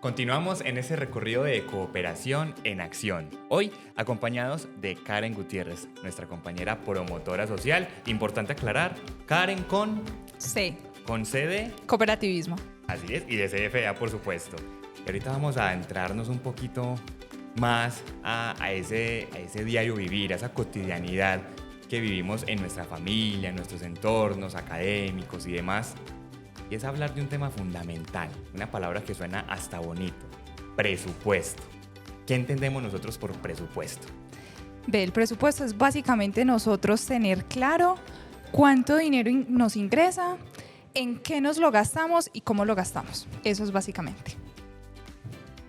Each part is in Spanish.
Continuamos en ese recorrido de cooperación en acción. Hoy acompañados de Karen Gutiérrez, nuestra compañera promotora social. Importante aclarar, Karen con C de Cooperativismo. así es, y de CFA por supuesto. Y ahorita vamos a entrarnos un poquito más a ese diario vivir, a esa cotidianidad que vivimos en nuestra familia, en nuestros entornos académicos y demás. Y es hablar de un tema fundamental, una palabra que suena hasta bonito: presupuesto. ¿Qué entendemos nosotros por presupuesto? El presupuesto es básicamente nosotros tener claro cuánto dinero nos ingresa, en qué nos lo gastamos y cómo lo gastamos. Eso es básicamente.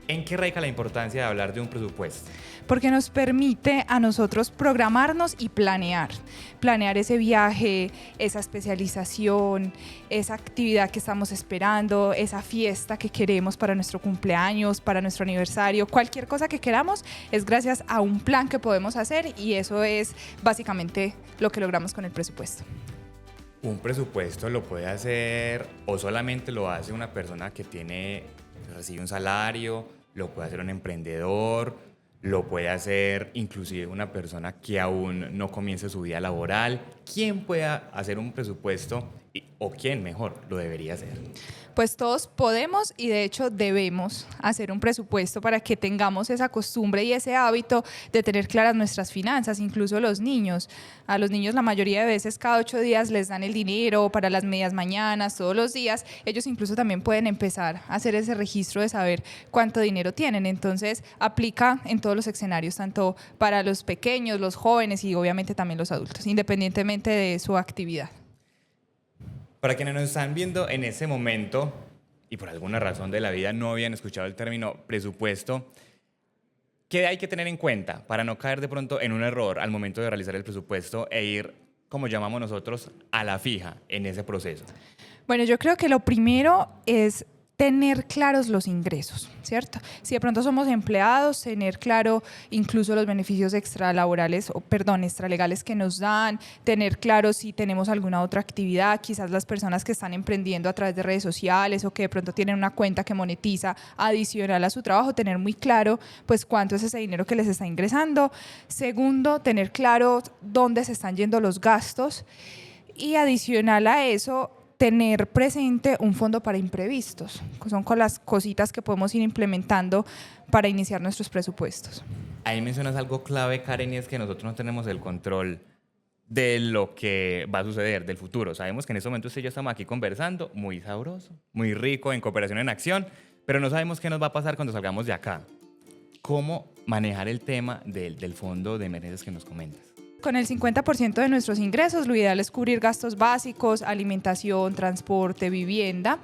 ¿En qué radica la importancia de hablar de un presupuesto? Porque nos permite a nosotros programarnos y planear ese viaje, esa especialización, esa actividad que estamos esperando, esa fiesta que queremos para nuestro cumpleaños, para nuestro aniversario, cualquier cosa que queramos es gracias a un plan que podemos hacer, y eso es básicamente lo que logramos con el presupuesto. Un presupuesto lo puede hacer o solamente lo hace una persona que recibe un salario, lo puede hacer un emprendedor, lo puede hacer inclusive una persona que aún no comience su vida laboral. ¿Quién puede hacer un presupuesto o quién mejor lo debería hacer? Pues todos podemos y de hecho debemos hacer un presupuesto para que tengamos esa costumbre y ese hábito de tener claras nuestras finanzas, incluso los niños. A los niños la mayoría de veces cada 8 días les dan el dinero para las medias mañanas, todos los días. Ellos incluso también pueden empezar a hacer ese registro de saber cuánto dinero tienen. Entonces aplica en todos los escenarios, tanto para los pequeños, los jóvenes y obviamente también los adultos, independientemente de su actividad. Para quienes nos están viendo en ese momento y por alguna razón de la vida no habían escuchado el término presupuesto, ¿qué hay que tener en cuenta para no caer de pronto en un error al momento de realizar el presupuesto e ir, como llamamos nosotros, a la fija en ese proceso? Bueno, yo creo que lo primero es tener claros los ingresos, ¿cierto? Si de pronto somos empleados, tener claro incluso los beneficios extralegales que nos dan, tener claro si tenemos alguna otra actividad, quizás las personas que están emprendiendo a través de redes sociales o que de pronto tienen una cuenta que monetiza adicional a su trabajo, tener muy claro pues cuánto es ese dinero que les está ingresando. Segundo, tener claro dónde se están yendo los gastos, y adicional a eso, tener presente un fondo para imprevistos, que son con las cositas que podemos ir implementando para iniciar nuestros presupuestos. Ahí mencionas algo clave, Karen, y es que nosotros no tenemos el control de lo que va a suceder, del futuro. Sabemos que en este momento usted y yo estamos aquí conversando, muy sabroso, muy rico, en cooperación en acción, pero no sabemos qué nos va a pasar cuando salgamos de acá. ¿Cómo manejar el tema del fondo de emergencias que nos comentas? Con el 50% de nuestros ingresos, lo ideal es cubrir gastos básicos, alimentación, transporte, vivienda.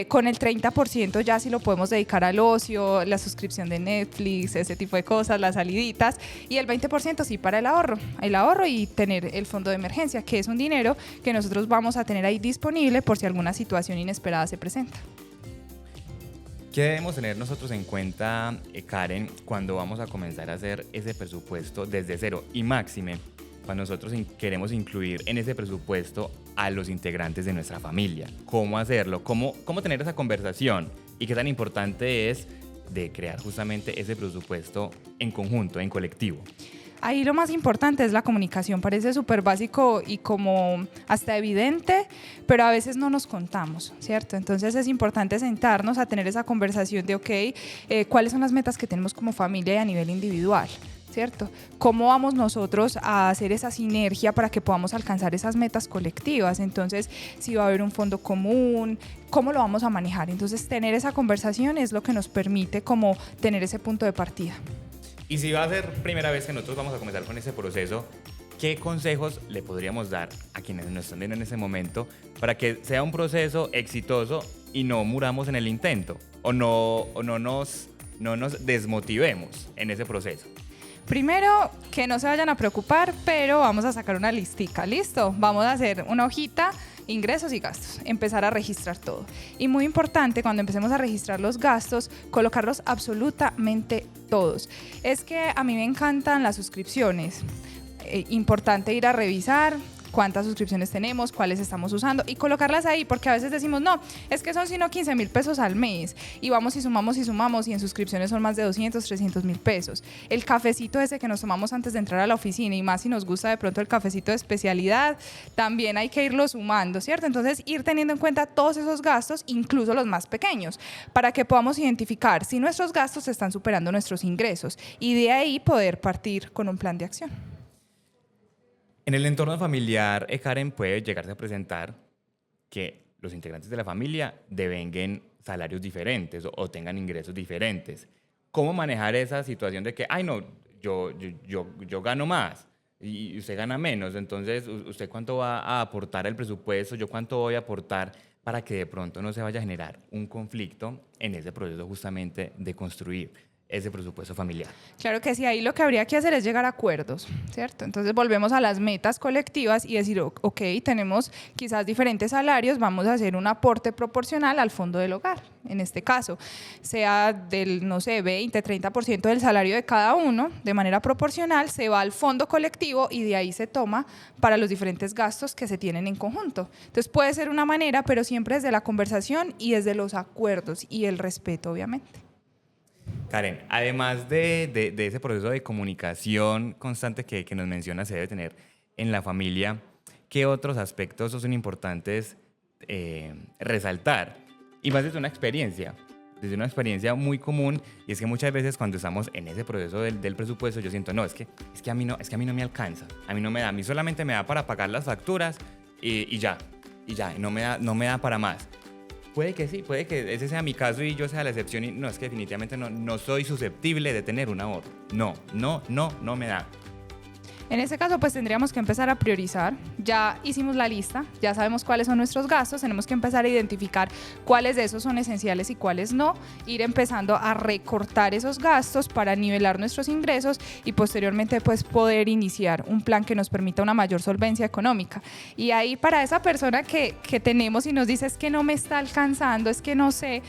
Con el 30% ya sí lo podemos dedicar al ocio, la suscripción de Netflix, ese tipo de cosas, las saliditas. Y el 20% sí para el ahorro y tener el fondo de emergencia, que es un dinero que nosotros vamos a tener ahí disponible por si alguna situación inesperada se presenta. ¿Qué debemos tener nosotros en cuenta, Karen, cuando vamos a comenzar a hacer ese presupuesto desde cero? Y máxime, cuando nosotros queremos incluir en ese presupuesto a los integrantes de nuestra familia. ¿Cómo hacerlo? ¿Cómo tener esa conversación? ¿Y qué tan importante es de crear justamente ese presupuesto en conjunto, en colectivo? Ahí lo más importante es la comunicación. Parece súper básico y como hasta evidente, pero a veces no nos contamos, ¿cierto? Entonces es importante sentarnos a tener esa conversación de, ¿cuáles son las metas que tenemos como familia y a nivel individual? ¿Cierto? ¿Cómo vamos nosotros a hacer esa sinergia para que podamos alcanzar esas metas colectivas? Entonces, si va a haber un fondo común, ¿cómo lo vamos a manejar? Entonces, tener esa conversación es lo que nos permite como tener ese punto de partida. Y si va a ser primera vez que nosotros vamos a comenzar con ese proceso, ¿qué consejos le podríamos dar a quienes nos están viendo en ese momento para que sea un proceso exitoso y no muramos en el intento o no nos desmotivemos en ese proceso? Primero, que no se vayan a preocupar, pero vamos a sacar una listica, ¿listo? Vamos a hacer una hojita, ingresos y gastos, empezar a registrar todo. Y muy importante, cuando empecemos a registrar los gastos, colocarlos absolutamente todos. Es que a mí me encantan las suscripciones. Importante ir a revisar cuántas suscripciones tenemos, cuáles estamos usando y colocarlas ahí, porque a veces decimos, no, es que son sino 15.000 pesos al mes y vamos y sumamos y en suscripciones son más de 200, 300.000 pesos. El cafecito ese que nos tomamos antes de entrar a la oficina y más si nos gusta de pronto el cafecito de especialidad, también hay que irlo sumando, ¿cierto? Entonces ir teniendo en cuenta todos esos gastos, incluso los más pequeños, para que podamos identificar si nuestros gastos están superando nuestros ingresos y de ahí poder partir con un plan de acción. En el entorno familiar, Karen, puede llegarse a presentar que los integrantes de la familia devenguen salarios diferentes o tengan ingresos diferentes. ¿Cómo manejar esa situación de que, ay no, yo gano más y usted gana menos? Entonces, ¿usted cuánto va a aportar al presupuesto? ¿Yo cuánto voy a aportar? Para que de pronto no se vaya a generar un conflicto en ese proceso justamente de construir ese presupuesto familiar. Claro que sí, ahí lo que habría que hacer es llegar a acuerdos, ¿cierto? Entonces volvemos a las metas colectivas y decir, ok, tenemos quizás diferentes salarios, vamos a hacer un aporte proporcional al fondo del hogar, en este caso, sea del, no sé, 20, 30% del salario de cada uno, de manera proporcional, se va al fondo colectivo y de ahí se toma para los diferentes gastos que se tienen en conjunto. Entonces puede ser una manera, pero siempre desde la conversación y desde los acuerdos y el respeto, obviamente. Karen, además de ese proceso de comunicación constante que nos menciona se debe tener en la familia, ¿qué otros aspectos son importantes resaltar? Y más desde una experiencia muy común, y es que muchas veces cuando estamos en ese proceso del presupuesto yo siento, no, es que a mí no me alcanza, a mí no me da, a mí solamente me da para pagar las facturas y ya, no me da para más. Puede que sí, puede que ese sea mi caso y yo sea la excepción y no, es que definitivamente no soy susceptible de tener un ahorro. No me da. En ese caso, pues tendríamos que empezar a priorizar. Ya hicimos la lista, ya sabemos cuáles son nuestros gastos, tenemos que empezar a identificar cuáles de esos son esenciales y cuáles no, ir empezando a recortar esos gastos para nivelar nuestros ingresos y posteriormente pues poder iniciar un plan que nos permita una mayor solvencia económica. Y ahí para esa persona que tenemos y nos dice es que no me está alcanzando, es que no sé,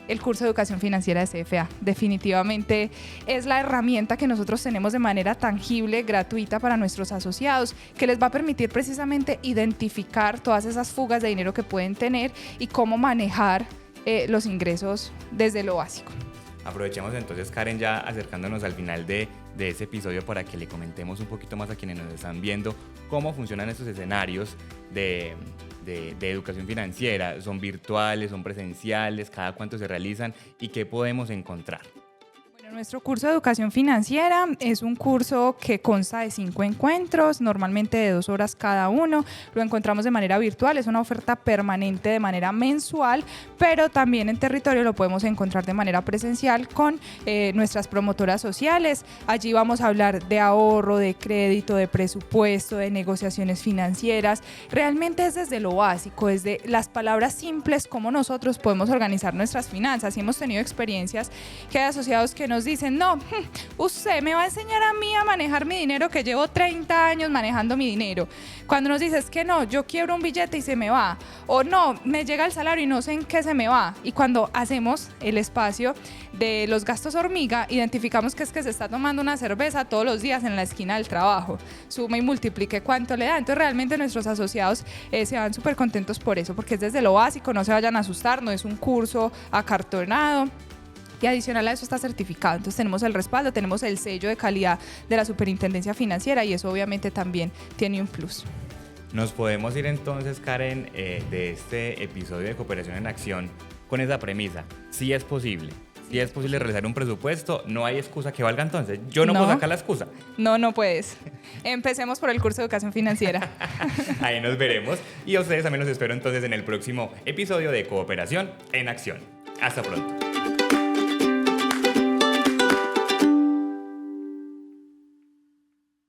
el curso de educación financiera de CFA definitivamente es la herramienta que nosotros tenemos de manera tangible, gratuita para nuestros asociados, que les va a permitir precisamente identificar todas esas fugas de dinero que pueden tener y cómo manejar los ingresos desde lo básico. Aprovechemos entonces, Karen, ya acercándonos al final de ese episodio para que le comentemos un poquito más a quienes nos están viendo cómo funcionan estos escenarios de educación financiera. ¿Son virtuales, son presenciales? ¿Cada cuánto se realizan? ¿Y qué podemos encontrar? Nuestro curso de educación financiera es un curso que consta de 5 encuentros, normalmente de 2 horas cada uno. Lo encontramos de manera virtual, es una oferta permanente de manera mensual, pero también en territorio lo podemos encontrar de manera presencial con nuestras promotoras sociales. Allí vamos a hablar de ahorro, de crédito, de presupuesto, de negociaciones financieras. Realmente es desde lo básico, desde las palabras simples, cómo nosotros podemos organizar nuestras finanzas. Y hemos tenido experiencias que hay asociados que nos dicen, no, usted me va a enseñar a mí a manejar mi dinero que llevo 30 años manejando mi dinero. Cuando nos dices que no, yo quiebro un billete y se me va, o no, me llega el salario y no sé en qué se me va. Y cuando hacemos el espacio de los gastos hormiga, identificamos que es que se está tomando una cerveza todos los días en la esquina del trabajo. Suma y multiplique cuánto le da. Entonces realmente nuestros asociados se van súper contentos por eso, porque es desde lo básico, no se vayan a asustar, no es un curso acartonado. Y adicional a eso está certificado, entonces tenemos el respaldo, tenemos el sello de calidad de la Superintendencia Financiera y eso obviamente también tiene un plus. Nos podemos ir entonces, Karen, de este episodio de Cooperación en Acción con esa premisa. Sí es posible realizar un presupuesto, no hay excusa que valga entonces. Yo no puedo sacar la excusa. No puedes. Empecemos por el curso de Educación Financiera. Ahí nos veremos y a ustedes también los espero entonces en el próximo episodio de Cooperación en Acción. Hasta pronto.